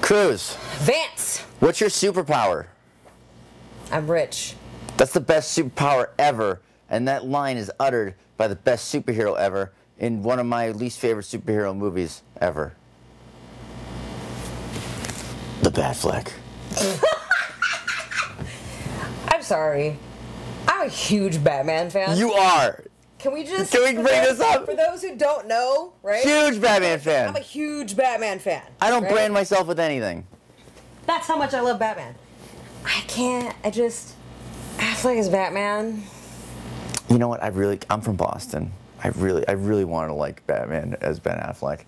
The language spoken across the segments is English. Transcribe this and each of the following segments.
Cruz. Vance. What's your superpower? I'm rich. That's the best superpower ever, and that line is uttered by the best superhero ever in one of my least favorite superhero movies ever. The Batfleck. I'm sorry. I'm a huge Batman fan. You are. Can we bring this up? For those who don't know, right? Huge Batman fan. I'm a huge Batman fan. I don't right? brand myself with anything. That's how much I love Batman. Affleck is Batman. You know what? I'm from Boston. I really wanted to like Batman as Ben Affleck.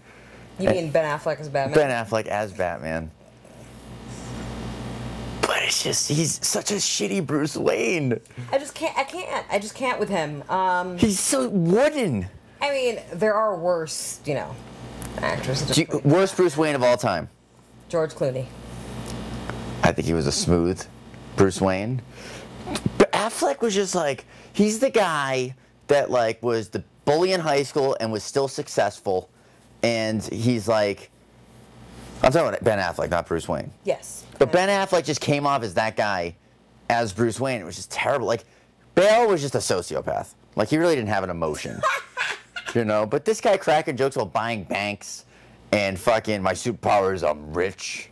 You mean Ben Affleck as Batman? Ben Affleck as Batman. But it's just, he's such a shitty Bruce Wayne. I just can't with him. He's so wooden. I mean, there are worse, actors. Worst Bruce Wayne of all time? George Clooney. I think he was a smooth Bruce Wayne. But Affleck was just like, he's the guy that like was the bully in high school and was still successful. And he's like, I'm talking about Ben Affleck, not Bruce Wayne. Yes. But Ben Affleck just came off as that guy as Bruce Wayne. It was just terrible. Like, Bale was just a sociopath. Like, he really didn't have an emotion. But this guy cracking jokes about buying banks and fucking, my superpower is I'm rich.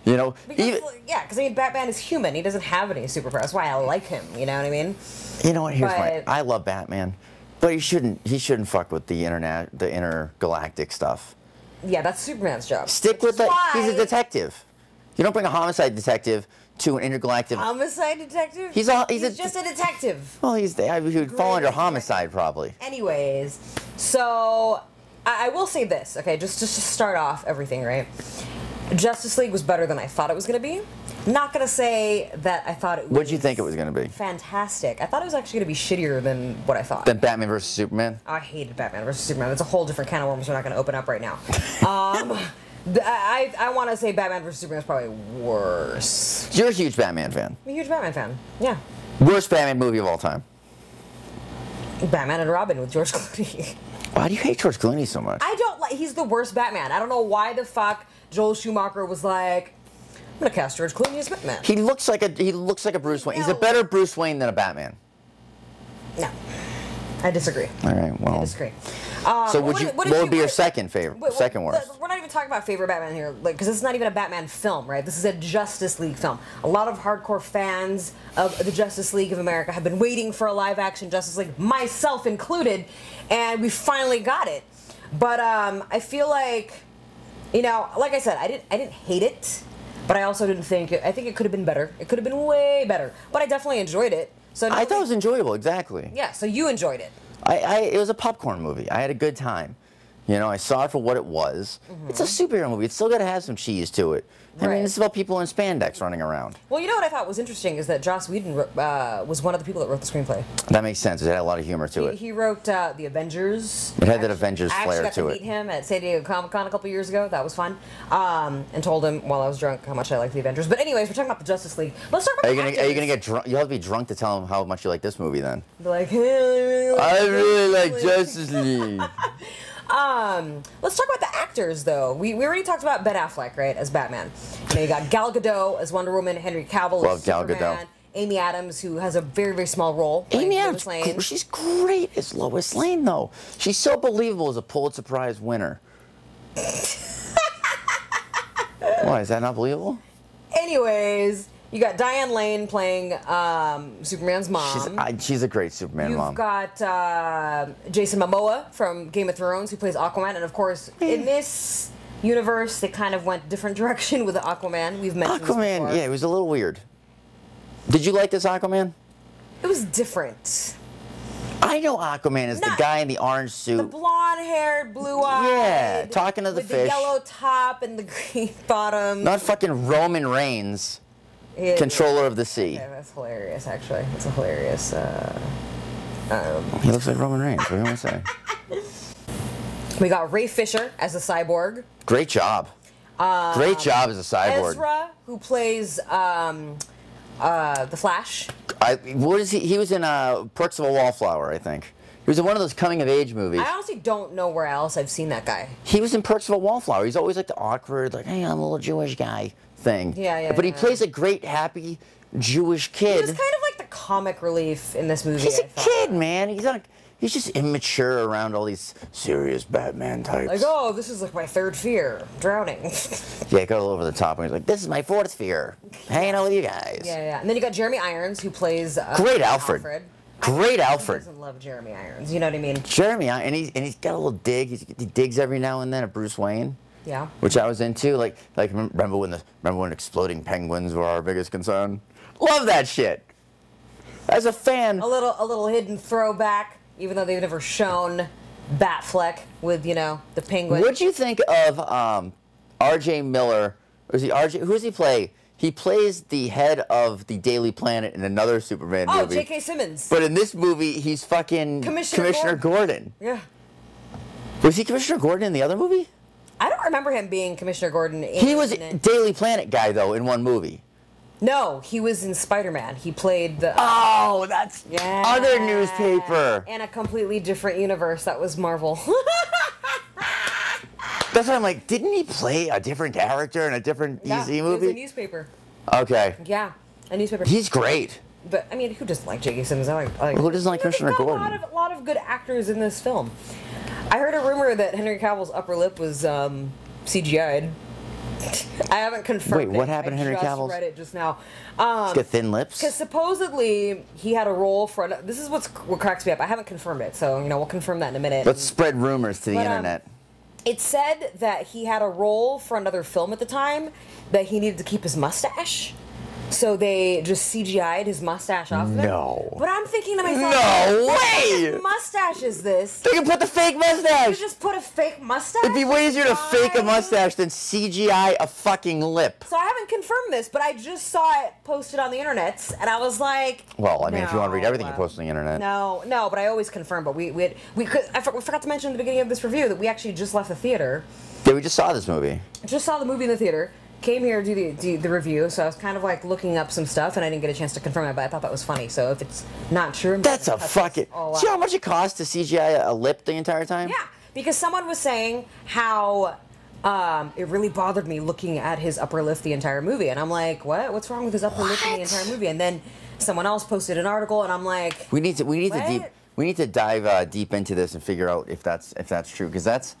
Because I mean, Batman is human. He doesn't have any superpowers. That's why I like him. You know what I mean? You know what? I love Batman, but he shouldn't fuck with the intergalactic stuff. Yeah, that's Superman's job. Stick with he's a detective. You don't bring a homicide detective to an intergalactic. Homicide detective? He's just a detective. Well, he would fall under homicide probably. Anyways, so I will say this, okay, just to start off everything, right? Justice League was better than I thought it was going to be. Not going to say that I thought it was... What'd you think it was going to be? Fantastic. I thought it was actually going to be shittier than what I thought. Than Batman vs. Superman? I hated Batman vs. Superman. That's a whole different can of worms we're not going to open up right now. I want to say Batman vs. Superman is probably worse. You're a huge Batman fan. I'm a huge Batman fan, yeah. Worst Batman movie of all time? Batman and Robin with George Clooney. Why do you hate George Clooney so much? I don't like... He's the worst Batman. I don't know why the fuck Joel Schumacher was like, I'm gonna cast George Clooney as Batman. He looks like a Bruce Wayne. He's a better Bruce Wayne than a Batman. No, I disagree. All right, well. I disagree. So what would be your second worst? We're not even talking about favorite Batman here, because this is not even a Batman film, right? This is a Justice League film. A lot of hardcore fans of the Justice League of America have been waiting for a live-action Justice League, myself included, and we finally got it. But I feel like, like I said, I didn't hate it, but I also didn't think I think it could have been better. It could have been way better, but I definitely enjoyed it. So I thought it was enjoyable, exactly. Yeah, so you enjoyed it. It was a popcorn movie. I had a good time. I saw it for what it was. Mm-hmm. It's a superhero movie. It's still got to have some cheese to it. I mean, it's about people in spandex running around. Well, you know what I thought was interesting is that Joss Whedon was one of the people that wrote the screenplay. That makes sense. It had a lot of humor to it. He wrote The Avengers. It had that Avengers flair to it. I actually got to meet him at San Diego Comic-Con a couple years ago. That was fun. And told him while I was drunk how much I liked the Avengers. But anyways, we're talking about the Justice League. Let's talk about Are you gonna get drunk? You'll have to be drunk to tell him how much you like this movie then. Be like, hey, I really like Justice League. Let's talk about the actors, though. We already talked about Ben Affleck, right, as Batman. You got Gal Gadot as Wonder Woman, Henry Cavill as Superman, Gal Gadot. Amy Adams, who has a very, very small role. Amy Adams, she's great as Lois Lane, though. She's so believable as a Pulitzer Prize winner. Why, is that not believable? Anyways, you got Diane Lane playing Superman's mom. She's a great Superman mom. You've got Jason Momoa from Game of Thrones, who plays Aquaman. And, of course, in this universe, they kind of went different direction with Aquaman. We've mentioned this before. Yeah, it was a little weird. Did you like this Aquaman? It was different. I know Aquaman is the guy in the orange suit. The blonde-haired, blue-eyed. Yeah, talking to the fish. With the yellow top and the green bottom. Not fucking Roman Reigns. Controller of the sea. Okay, that's hilarious, actually. That's a hilarious. He looks like Roman Reigns. What do you want to say? We got Ray Fisher as a cyborg. Great job. Great job as a cyborg. Ezra, who plays the Flash. What is he? He was in Perks of a Wallflower, I think. was in one of those coming-of-age movies. I honestly don't know where else I've seen that guy. He was in Perks of a Wallflower. He's always like the awkward, like, hey, I'm a little Jewish guy thing. Yeah. But he plays a great, happy Jewish kid. He was kind of like the comic relief in this movie. He's a kid, man. He's just immature around all these serious Batman types. Like, oh, this is like my third fear, drowning. Yeah, got all over the top. And he's like, this is my fourth fear, hanging out with you guys. Yeah. And then you got Jeremy Irons, who plays great Alfred. Great Alfred. Who doesn't love Jeremy Irons? You know what I mean? Jeremy, and he's got a little dig. He digs every now and then at Bruce Wayne. Yeah. Which I was into. Like remember when exploding penguins were our biggest concern? Love that shit. As a fan, A little hidden throwback, even though they've never shown Batfleck with, you know, the penguin. what'd you think of R.J. Miller? Or is he R.J.? Who does he play? He plays the head of the Daily Planet in another Superman movie. Oh, J.K. Simmons. But in this movie, he's fucking Commissioner Gordon. Yeah. Was he Commissioner Gordon in the other movie? I don't remember him being Commissioner Gordon. He was Daily Planet guy, though, in one movie. No, he was in Spider-Man. He played the... Oh, that's other newspaper. In a completely different universe. That was Marvel. That's why I'm like, didn't he play a different character in a different DC movie? It was a newspaper. Okay. Yeah, a newspaper. He's great. But, I mean, who doesn't like J.K. Simmons? Who doesn't like Commissioner Gordon? A lot of good actors in this film. I heard a rumor that Henry Cavill's upper lip was CGI'd. I haven't confirmed it. Wait, what happened to Henry Cavill's? I just read it just now. He's got thin lips? Because supposedly he had a role for... This is what cracks me up. I haven't confirmed it, so, you know, we'll confirm that in a minute. Let's spread rumors to the internet. It said that he had a role for another film at the time, that he needed to keep his mustache. So they just CGI'd his mustache off of it. No. But I'm thinking to myself, no what way! kind of mustache is this? They can put the fake mustache! You just put a fake mustache? It'd be way easier to fake a mustache than CGI a fucking lip. So I haven't confirmed this, but I just saw it posted on the internet, and I was like... Well, I mean, if you want to read everything you post on the internet. No, but I always confirm. But we forgot to mention at the beginning of this review that we actually just left the theater. Yeah, we just saw this movie. Just saw the movie in the theater. Came here to do the review, so I was kind of like looking up some stuff, and I didn't get a chance to confirm it, but I thought that was funny. So if it's not true, that's a fucking... See how much it costs to CGI a lip the entire time? Yeah, because someone was saying how it really bothered me looking at his upper lip the entire movie, and I'm like, what? What's wrong with his upper lip in the entire movie? And then someone else posted an article, and I'm like, we need to dive deep into this and figure out if that's true, because that's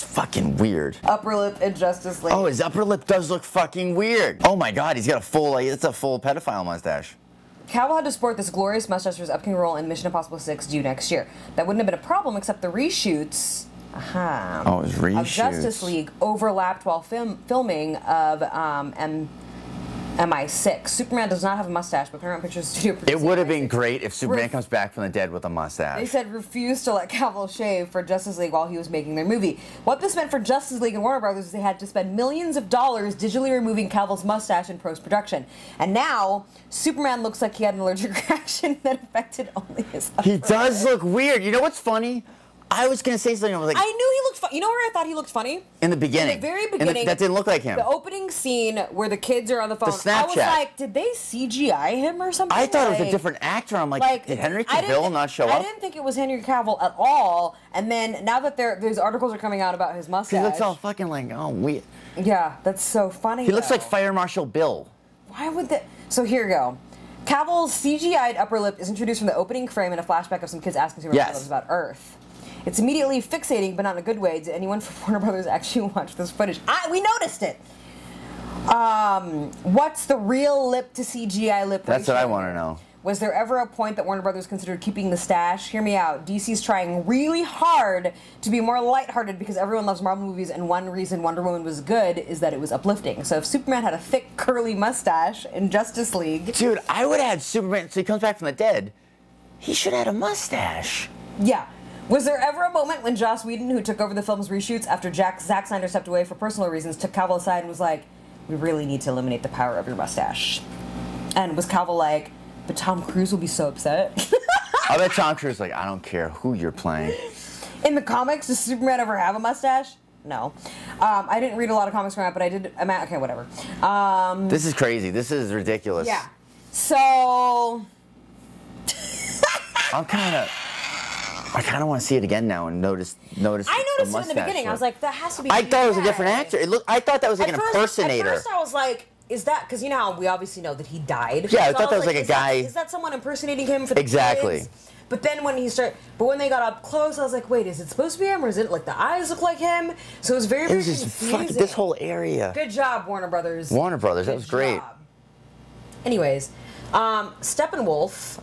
fucking weird. Upper lip in Justice League. Oh, his upper lip does look fucking weird. Oh my god, he's got a full, it's a full pedophile mustache. Cavill had to sport this glorious mustache for his upcoming role in Mission Impossible 6 due next year. That wouldn't have been a problem except the reshoots Oh, his reshoots. of Justice League overlapped while filming of MI6. Superman does not have a mustache, but Paramount Pictures Studio produced It would have been great if Superman comes back from the dead with a mustache. They said refused to let Cavill shave for Justice League while he was making their movie. What this meant for Justice League and Warner Brothers is they had to spend millions of dollars digitally removing Cavill's mustache in post-production. And now, Superman looks like he had an allergic reaction that affected only his upper lip. He does look weird. You know what's funny? I was going to say something. I was like, I knew he looked funny. You know where I thought he looked funny? In the beginning. In the very beginning. That didn't look like him. The opening scene where the kids are on the phone. The Snapchat. I was like, did they CGI him or something? I thought it was a different actor. I'm like did Henry Cavill not show up? I didn't think it was Henry Cavill at all. And then now that these articles are coming out about his mustache. He looks all fucking like, oh, weird. Yeah, that's so funny. He looks like Fire Marshal Bill. Why would that? So here you go. Cavill's CGI'd upper lip is introduced from the opening frame in a flashback of some kids asking Superman about Earth. It's immediately fixating, but not in a good way. Did anyone from Warner Brothers actually watch this footage? We noticed it. What's the real lip to CGI lip ratio? That's what I want to know. Was there ever a point that Warner Brothers considered keeping the stash? Hear me out. DC's trying really hard to be more lighthearted because everyone loves Marvel movies, and one reason Wonder Woman was good is that it was uplifting. So if Superman had a thick, curly mustache in Justice League... Dude, I would have had Superman, so he comes back from the dead. He should have had a mustache. Yeah. Was there ever a moment when Joss Whedon, who took over the film's reshoots after Zack Snyder stepped away for personal reasons, took Cavill aside and was like, we really need to eliminate the power of your mustache? And was Cavill like, but Tom Cruise will be so upset? I bet Tom Cruise is like, I don't care who you're playing. In the comics, does Superman ever have a mustache? No. I didn't read a lot of comics growing up, but I did. Okay, whatever. This is crazy. This is ridiculous. Yeah. So... I kind of want to see it again now and notice. I noticed it in the beginning. I was like, that has to be. I thought it was a different actor. I thought that was like an impersonator. At first, I was like, is that because you know how we obviously know that he died? Yeah, I thought that was like a guy. Is that someone impersonating him for the kids? But then when when they got up close, I was like, wait, is it supposed to be him or is it like the eyes look like him? So it was very, very confusing. This whole area. Good job, Warner Brothers. Warner Brothers, that was great. Anyways, Steppenwolf.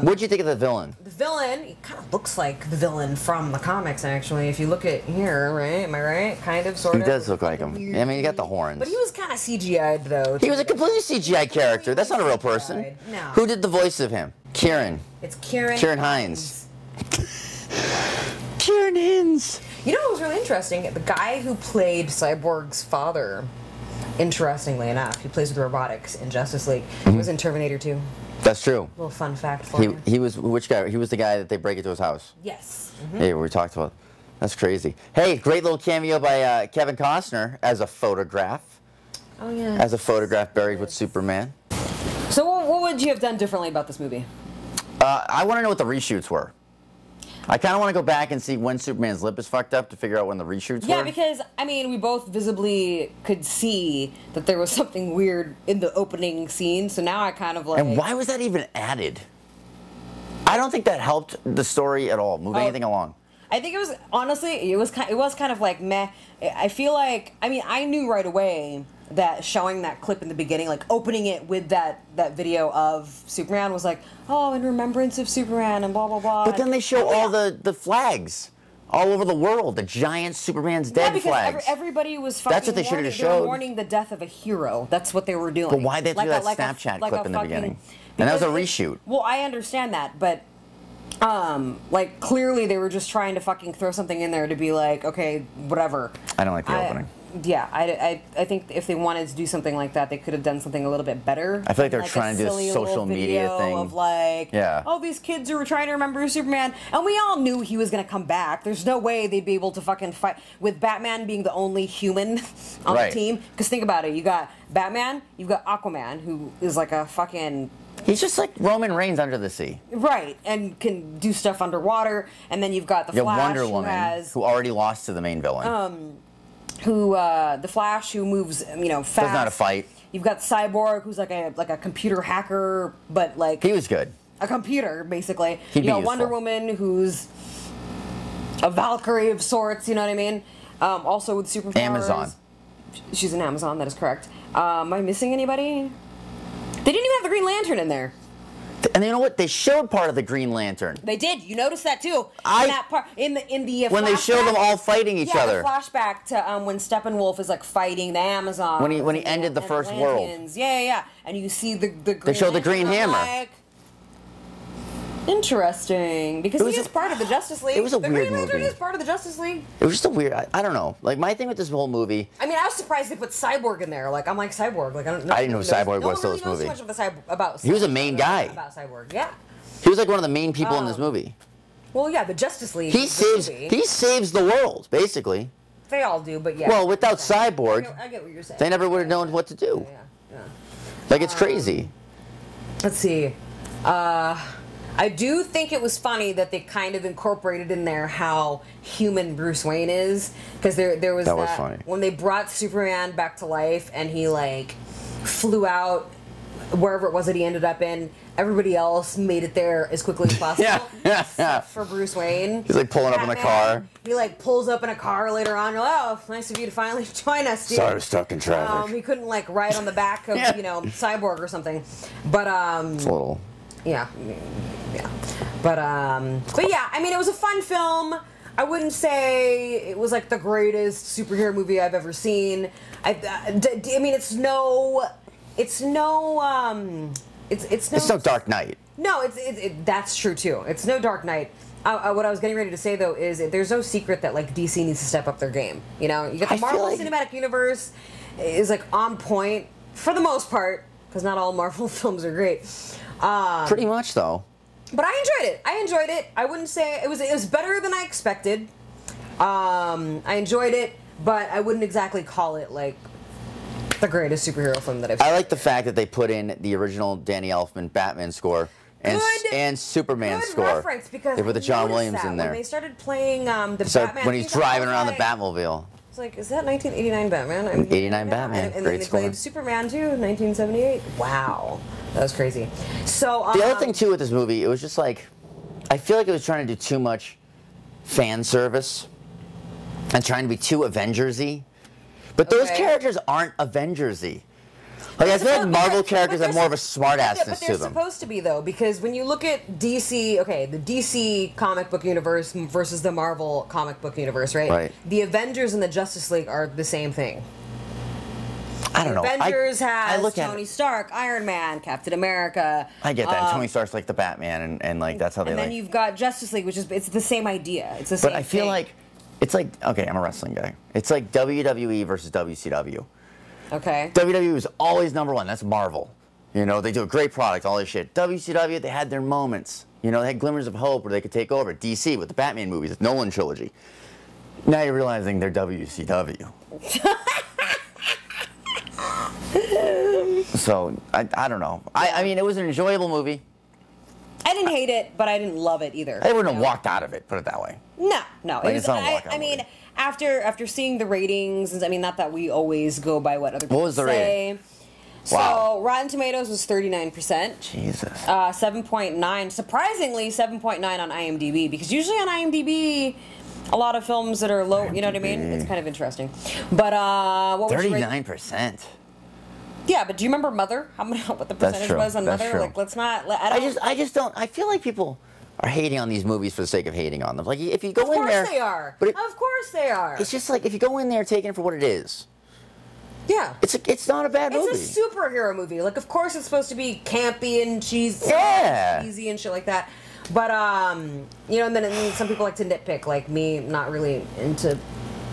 What'd you think of the villain? The villain, he kind of looks like the villain from the comics, actually. If you look at here, right? Am I right? Kind of, sort of. He does look like him. I mean, he got the horns. But he was kind of CGI'd, though. He was a completely CGI character. That's not a real person. No. Who did the voice of him? Kieran. It's Kieran. Kieran Hines. Kieran Hines. You know what was really interesting? The guy who played Cyborg's father, interestingly enough, he plays with robotics in Justice League. He was in Terminator 2. That's true. Little fun fact for you. He was which guy? He was the guy that they break into his house. Yes. Hey, we talked about. That's crazy. Hey, great little cameo by Kevin Costner as a photograph. Oh yeah. As a photograph buried with Superman. So what would you have done differently about this movie? I want to know what the reshoots were. I kind of want to go back and see when Superman's lip is fucked up to figure out when the reshoots were. Yeah, because, I mean, we both visibly could see that there was something weird in the opening scene, so now I kind of like... And why was that even added? I don't think that helped the story at all, move anything along. I think it was, honestly, it was kind of like meh. I feel like, I mean, I knew right away that showing that clip in the beginning, like opening it with that video of Superman was like, oh, in remembrance of Superman and blah, blah, blah. But then they show all the flags all over the world, the giant Superman's dead flags. Everybody was fucking That's what they should have showed. They were mourning the death of a hero. That's what they were doing. But why'd they do that Snapchat clip in the beginning? And that was a reshoot. Well, I understand that, but like clearly they were just trying to fucking throw something in there to be like, okay, whatever. I don't like the opening. Yeah, I think if they wanted to do something like that, they could have done something a little bit better. I feel like they're trying to do a social media thing of like, oh, these kids who were trying to remember Superman, and we all knew he was gonna come back. There's no way they'd be able to fucking fight with Batman being the only human on the team. Because think about it, you got Batman, you've got Aquaman, who is like a fucking... He's just like Roman Reigns under the sea. Right, and can do stuff underwater, and then you've got the Flash, Wonder Woman, who already lost to the main villain. The Flash, who moves, you know, fast. Doesn't know how to fight. You've got Cyborg, who's like a computer hacker, but like he was good. A computer, basically. He'd be useful. Wonder Woman, who's a Valkyrie of sorts. You know what I mean? Also with superpowers. Amazon. She's an Amazon. That is correct. Am I missing anybody? They didn't even have the Green Lantern in there. And you know what? They showed part of the Green Lantern. They did. You noticed that too. In that part, in the when they show them all fighting each other. The flashback to when Steppenwolf is like fighting the Amazon. When he ended the first world. Yeah. And you see the Green They show the Green Hammer. Like, interesting, because he is part of the Justice League. It was a the weird Green Lantern movie. is part of the Justice League. It was just a weird. I don't know. Like my thing with this whole movie. I mean, I was surprised they put Cyborg in there. Like I'm like Cyborg. Like I don't know. I didn't know who Cyborg was till this movie. Too much of the about. He was a main guy. About Cyborg, yeah. He was like one of the main people in this movie. Well, yeah, the Justice League. He saves the world, basically. They all do, but yeah. Well, without Cyborg, I get what you're saying. They never would have known what to do. Yeah. Like it's crazy. Let's see. I do think it was funny that they kind of incorporated in there how human Bruce Wayne is, because there was that funny. When they brought Superman back to life and he like flew out wherever it was that he ended up in. Everybody else made it there as quickly as possible. Yeah. For Bruce Wayne. He's like pulling up in a car. He like pulls up in a car later on. You're like, oh, nice of you to finally join us, dude. Sorry, I was stuck in traffic. He couldn't like ride on the back of Cyborg or something. But it's a little. Yeah. But yeah, I mean, it was a fun film. I wouldn't say it was like the greatest superhero movie I've ever seen. I mean, it's no Dark Knight. No, that's true too. It's no Dark Knight. What I was getting ready to say though is there's no secret that like DC needs to step up their game. You know, you get the Marvel Cinematic Universe is like on point for the most part, because not all Marvel films are great. Pretty much though. But I enjoyed it. I wouldn't say it was better than I expected. I enjoyed it, but I wouldn't exactly call it like the greatest superhero film that I've seen. I like the fact that they put in the original Danny Elfman Batman score and Superman good score. reference, because they put the I John noticed Williams that in there. when they started playing the So Batman. when he's theme, driving I was around like, the Batmobile. It's like, is that 1989 Batman? 89 Batman, And great then they score. played Superman too, 1978. Wow, that was crazy. So The other thing too with this movie, it was just like, I feel like it was trying to do too much fan service and trying to be too Avengers-y. But those characters aren't Avengers-y. Like, I feel like Marvel characters have more of a smartassness but to they're them. supposed to be, though, because when you look at DC, the DC comic book universe versus the Marvel comic book universe, right? Right. The Avengers and the Justice League are the same thing. I don't know. Avengers has look at Tony Stark, Iron Man, Captain America. I get that. And Tony Stark's like the Batman, and like that's how they And then like. you've got Justice League, which is it's the same idea. It's the same. But I feel thing. like it's like, okay, I'm a wrestling guy. It's like WWE versus WCW. Okay. WWE was always number one. That's Marvel. You know, they do a great product, all this shit. WCW, they had their moments. You know, they had glimmers of hope where they could take over. DC with the Batman movies, the Nolan trilogy. Now you're realizing they're WCW. So, I don't know. I mean, it was an enjoyable movie. I didn't hate it, but I didn't love it either. I wouldn't have walked out of it, put it that way. No. Like, it's not a walkout I mean, movie. after seeing the ratings, I mean, not that we always go by what other people What was the say. rating? So Wow. Rotten Tomatoes was 39%. Jesus. 7.9, surprisingly 7.9 on IMDb, because usually on IMDb, a lot of films that are low, you know what I mean? It's kind of interesting. But what would you rate? 39%. Yeah, but do you remember Mother? What the percentage true. was on That's Mother? true. Like, let's not. I just don't. I feel like people are hating on these movies for the sake of hating on them. Like, if you go in there, Of course they are. But Of course they are. it's just like, if you go in there taking it for what it is, Yeah. it's not a bad movie. It's a superhero movie. Like, of course, it's supposed to be campy and cheesy and shit like that. But you know, and then some people like to nitpick, like me, not really into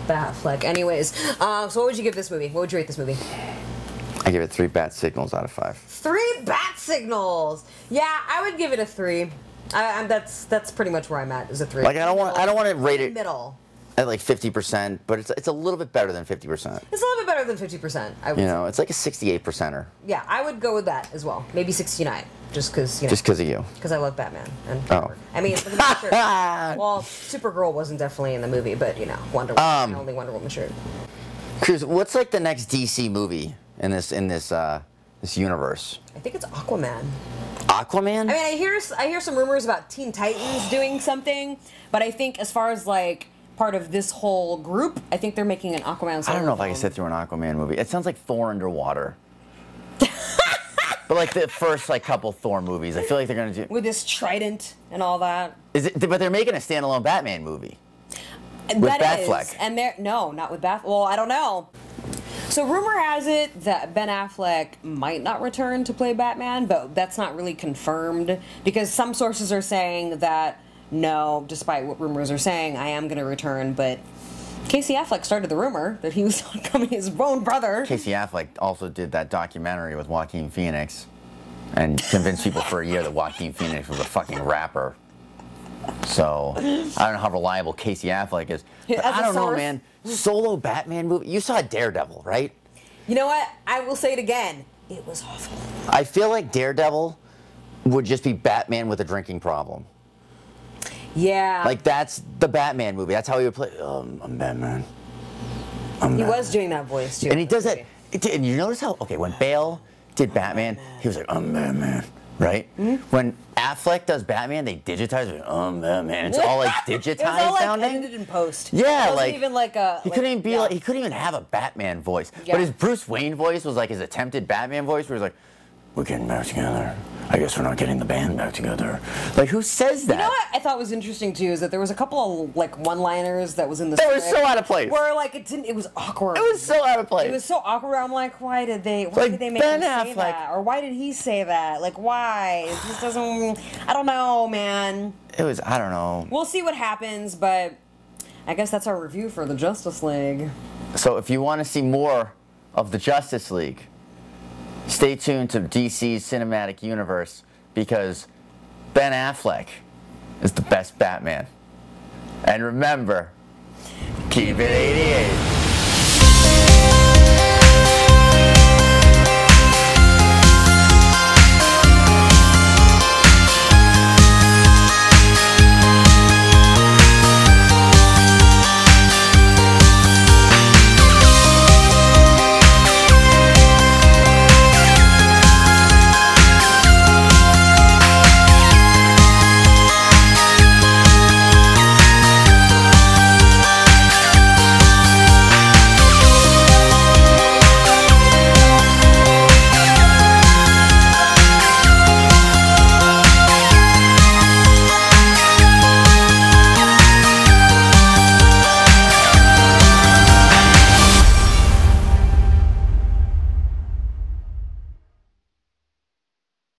Batfleck. Anyways, so what would you give this movie? What would you rate this movie? I give it 3 bat signals out of 5. 3 bat signals. Yeah, I would give it a 3. That's pretty much where I'm at. Is a 3. Like, I don't want to rate it middle. at like 50%, but it's a little bit better than 50%. It's a little bit better than 50%. I would You say. know, it's like a 68%er. Yeah, I would go with that as well. Maybe 69, just because you know. Just because of you. Because I love Batman. And Oh. I mean, look at the shirt. Well, Supergirl wasn't definitely in the movie, but you know, Wonder Woman, only Wonder Woman shirt. Cruz, what's like the next DC movie in this universe? I think it's Aquaman. Aquaman? I mean, I hear some rumors about Teen Titans doing something, but I think as far as like part of this whole group, I think they're making an Aquaman. I don't know if I can sit through an Aquaman movie. It sounds like Thor underwater. But like the first like couple Thor movies, I feel like they're gonna do with this trident and all that. But they're making a standalone Batman movie. With That Batfleck. is, and no, not with Batfleck. Well, I don't know. So rumor has it that Ben Affleck might not return to play Batman, but that's not really confirmed because some sources are saying that no, despite what rumors are saying, I am going to return. But Casey Affleck started the rumor that he was becoming his own brother. Casey Affleck also did that documentary with Joaquin Phoenix and convinced people for a year that Joaquin Phoenix was a fucking rapper. So, I don't know how reliable Casey Affleck is. But I don't know, man. Solo Batman movie? You saw Daredevil, right? You know what? I will say it again. It was awful. I feel like Daredevil would just be Batman with a drinking problem. Yeah. Like, that's the Batman movie. That's how he would play. I'm Batman. He was doing that voice, too. And he does that. And you notice how, okay, when Bale did Batman, he was like, I'm Batman. Right? Mm-hmm. When Affleck does Batman, they digitize it. Batman. It's all like digitized it was all, like, sounding. edited in post. Yeah, it wasn't like even like a. He couldn't even be like he couldn't even have a Batman voice. Yeah. But his Bruce Wayne voice was like his attempted Batman voice, where he's like, "We're getting back together. I guess we're not getting the band back together." Like, who says that? You know what I thought was interesting too is that there was a couple of like one-liners that was in the. That was so out of place. Where like it didn't. It was awkward. It was so out of place. It was so awkward. I'm like, why did they Like make Ben him say Affleck. that? Or why did he say that? Like, why? It just doesn't. I don't know, man. It was. I don't know. We'll see what happens, but I guess that's our review for the Justice League. So if you want to see more of the Justice League, stay tuned to DC's cinematic universe because Ben Affleck is the best Batman. And remember, keep it 88.